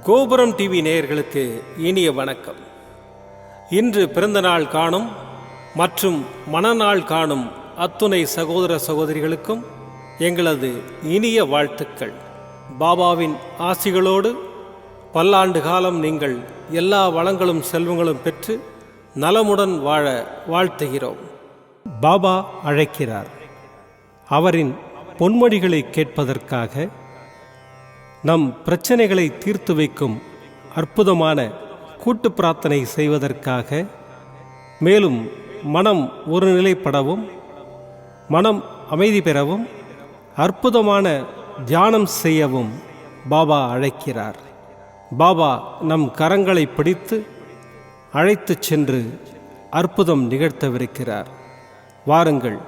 கோபுரம் டிவி நேயர்களுக்கு இனிய வணக்கம். இன்று பிறந்தநாள் காணும் மற்றும் மணநாள் காணும் அத்துணை சகோதர சகோதரிகளுக்கும் எங்களது இனிய வாழ்த்துக்கள். பாபாவின் ஆசிகளோடு பல்லாண்டு காலம் நீங்கள் எல்லா வளங்களும் செல்வங்களும் பெற்று நலமுடன் வாழ வாழ்த்துகிறோம். பாபா அழைக்கிறார். அவரின் பொன்மொழிகளை கேட்பதற்காக, நம் பிரச்சனைகளை தீர்த்து வைக்கும் அற்புதமான கூட்டு பிரார்த்தனை செய்வதற்காக, மேலும் மனம் ஒருநிலைப்படவும் மனம் அமைதி பெறவும் அற்புதமான தியானம் செய்யவும் பாபா அழைக்கிறார். பாபா நம் கரங்களை பிடித்து அழைத்துச் சென்று அற்புதம் நிகழ்த்தவிருக்கிறார். வாருங்கள்,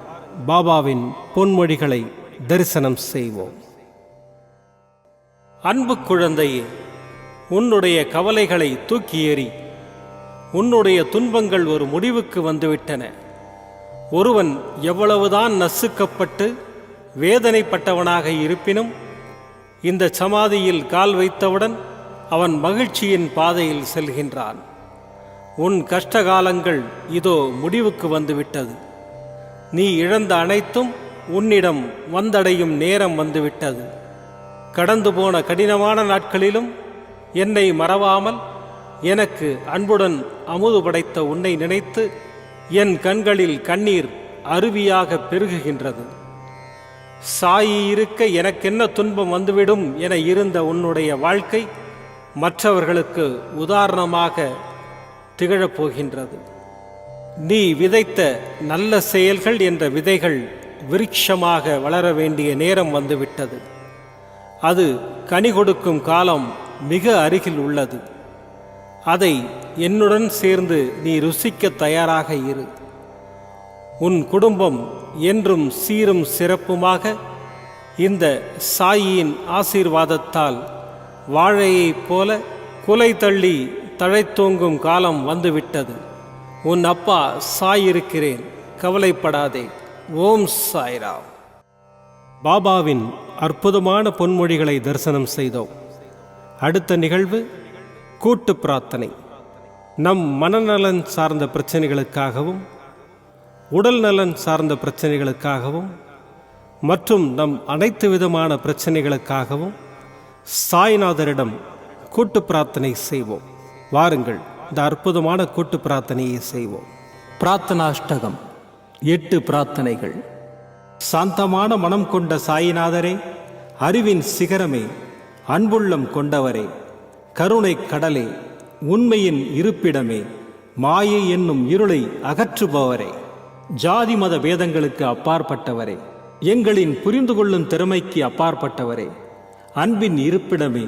பாபாவின் பொன்மொழிகளை தரிசனம் செய்வோம். அன்பு குழந்தையே, உன்னுடைய கவலைகளை தூக்கி எறி. உன்னுடைய துன்பங்கள் ஒரு முடிவுக்கு வந்துவிட்டன. ஒருவன் எவ்வளவுதான் நசுக்கப்பட்டு வேதனைப்பட்டவனாக இருப்பினும் இந்த சமாதியில் கால் வைத்தவுடன் அவன் மகிழ்ச்சியின் பாதையில் செல்கின்றான். உன் கஷ்டகாலங்கள் இதோ முடிவுக்கு வந்துவிட்டது. நீ இழந்த அனைத்தும் உன்னிடம் வந்தடையும் நேரம் வந்துவிட்டது. கடந்து போன கடினமான நாட்களிலும் என்னை மறவாமல் எனக்கு அன்புடன் அமுது படைத்த உன்னை நினைத்து என் கண்களில் கண்ணீர் அருவியாக பெருகுகின்றது. சாயி இருக்க எனக்கென்ன துன்பம் வந்துவிடும் என இருந்த உன்னுடைய வாழ்க்கை மற்றவர்களுக்கு உதாரணமாக திகழப்போகின்றது. நீ விதைத்த நல்ல செயல்கள் என்ற விதைகள் விருட்சமாக வளர வேண்டிய நேரம் வந்துவிட்டது. அது கனி கொடுக்கும் காலம் மிக அருகில் உள்ளது. அதை என்னுடன் சேர்ந்து நீ ருசிக்க தயாராக இரு. உன் குடும்பம் என்றும் சீரும் சிறப்புமாக இந்த சாயியின் ஆசீர்வாதத்தால் வாழையைப் போல குலை தள்ளி தழைத்தோங்கும் காலம் வந்துவிட்டது. உன் அப்பா சாயிருக்கிறேன், கவலைப்படாதே. ஓம் சாய்ராம். பாபாவின் அற்புதமான பொன்மொழிகளை தரிசனம் செய்தோம். அடுத்த நிகழ்வு கூட்டு பிரார்த்தனை. நம் மனநலன் சார்ந்த பிரச்சனைகளுக்காகவும் உடல் நலன் சார்ந்த பிரச்சனைகளுக்காகவும் மற்றும் நம் அனைத்து விதமான பிரச்சனைகளுக்காகவும் சாய்நாதரிடம் கூட்டு பிரார்த்தனை செய்வோம். வாருங்கள், இந்த அற்புதமான கூட்டு பிரார்த்தனையை செய்வோம். பிரார்த்தனாஷ்டகம். 8 பிரார்த்தனைகள். சாந்தமான மனம் கொண்ட சாயிநாதரே, அறிவின் சிகரமே, அன்புள்ளம் கொண்டவரே, கருணை கடலே, உண்மையின் இருப்பிடமே, மாயை என்னும் இருளை அகற்றுபவரே, ஜாதி மத பேதங்களுக்கு அப்பாற்பட்டவரே, எங்களின் புரிந்து கொள்ளும் திறமைக்கு அப்பாற்பட்டவரே, அன்பின் இருப்பிடமே,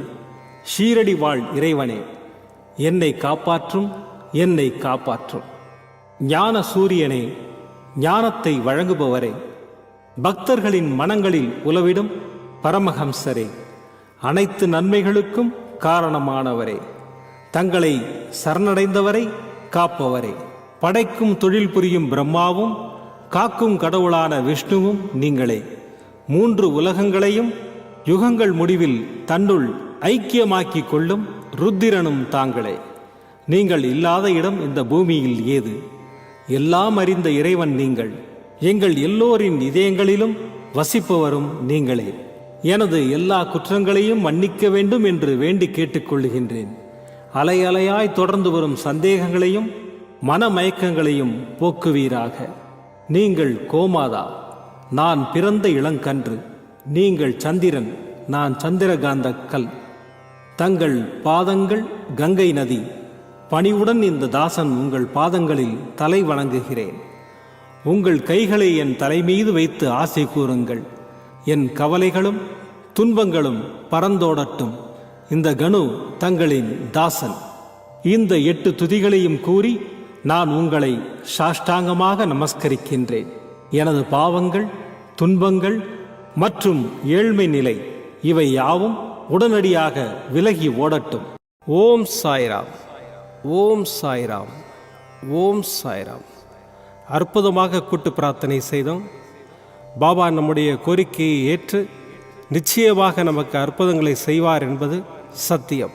ஷீரடி வாழ் இறைவனே, என்னை காப்பாற்றும், என்னை காப்பாற்றும். ஞான சூரியனே, ஞானத்தை வழங்குபவரே, பக்தர்களின் மனங்களில் உலவிடும் பரமஹம்சரே, அனைத்து நன்மைகளுக்கும் காரணமானவரே, தங்களை சரணடைந்தவரை காப்பவரே, படைக்கும் தொழில் புரியும் பிரம்மாவும் காக்கும் கடவுளான விஷ்ணுவும் நீங்களே. 3 உலகங்களையும் யுகங்கள் முடிவில் தன்னுள் ஐக்கியமாக்கிக் கொள்ளும் ருத்திரனும் தாங்களே. நீங்கள் இல்லாத இடம் இந்த பூமியில் ஏது? எல்லாம் அறிந்த இறைவன் நீங்கள். எங்கள் எல்லோரின் இதயங்களிலும் வசிப்பவரும் நீங்களே. எனது எல்லா குற்றங்களையும் மன்னிக்க வேண்டும் என்று வேண்டி கேட்டுக்கொள்ளுகின்றேன். அலை அலையாய் தொடர்ந்து வரும் சந்தேகங்களையும் மனமயக்கங்களையும் போக்குவீராக. நீங்கள் கோமாதா, நான் பிறந்த இளங்கன்று. நீங்கள் சந்திரன், நான் சந்திரகாந்த கல். தங்கள் பாதங்கள் கங்கை நதி. பணிவுடன் இந்த தாசன் உங்கள் பாதங்களில் தலை வணங்குகிறேன். உங்கள் கைகளை என் தலைமீது வைத்து ஆசை கூறுங்கள். என் கவலைகளும் துன்பங்களும் பறந்தோடட்டும். இந்த கணு தங்களின் தாசன். இந்த 8 துதிகளையும் கூறி நான் உங்களை சாஷ்டாங்கமாக நமஸ்கரிக்கின்றேன். எனது பாவங்கள், துன்பங்கள் மற்றும் ஏழ்மை நிலை இவை யாவும் உடனடியாக விலகி ஓடட்டும். ஓம் சாய்ராம், ஓம் சாய்ராம், ஓம் சாய்ராம். அற்புதமாக கூட்டு பிரார்த்தனை செய்தோம். பாபா நம்முடைய கோரிக்கையை ஏற்று நிச்சயமாக நமக்கு அற்புதங்களை செய்வார் என்பது சத்தியம்.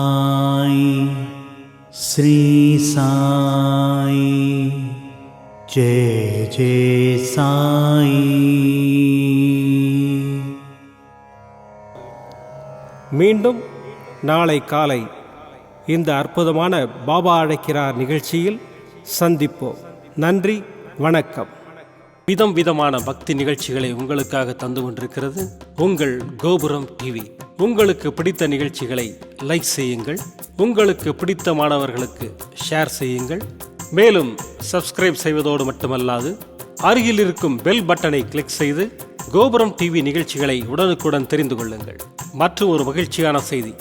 साई श्री साई जय जय साई। மீண்டும் நாளை காலை இந்த அற்புதமான பாபா அழைக்கிறார் நிகழ்ச்சியில் சந்திப்போம். நன்றி, வணக்கம். விதம் விதமான பக்தி நிகழ்ச்சிகளை உங்களுக்காக தந்து கொண்டிருக்கிறது உங்கள் கோபுரம் டிவி. உங்களுக்கு பிடித்த நிகழ்ச்சிகளை லைக் செய்யுங்கள், உங்களுக்கு பிடித்த மாணவர்களுக்கு ஷேர் செய்யுங்கள். மேலும் சப்ஸ்கிரைப் செய்வதோடு மட்டுமல்லாது அருகில் இருக்கும் பெல் பட்டனை கிளிக் செய்து கோபுரம் டிவி நிகழ்ச்சிகளை உடனுக்குடன் தெரிந்து கொள்ளுங்கள். மற்றும் ஒரு மகிழ்ச்சியான செய்தி,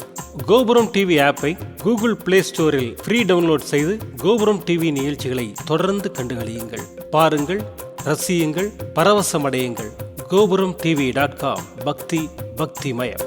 கோபுரம் டிவி ஆப்பை கூகுள் பிளே ஸ்டோரில் ஃப்ரீ டவுன்லோட் செய்து கோபுரம் டிவி நிகழ்ச்சிகளை தொடர்ந்து கண்டுகளியுங்கள், பாருங்கள், ரசியுங்கள், பரவசமடையுங்கள். gopuramtv.com பக்தி பக்திமயம்.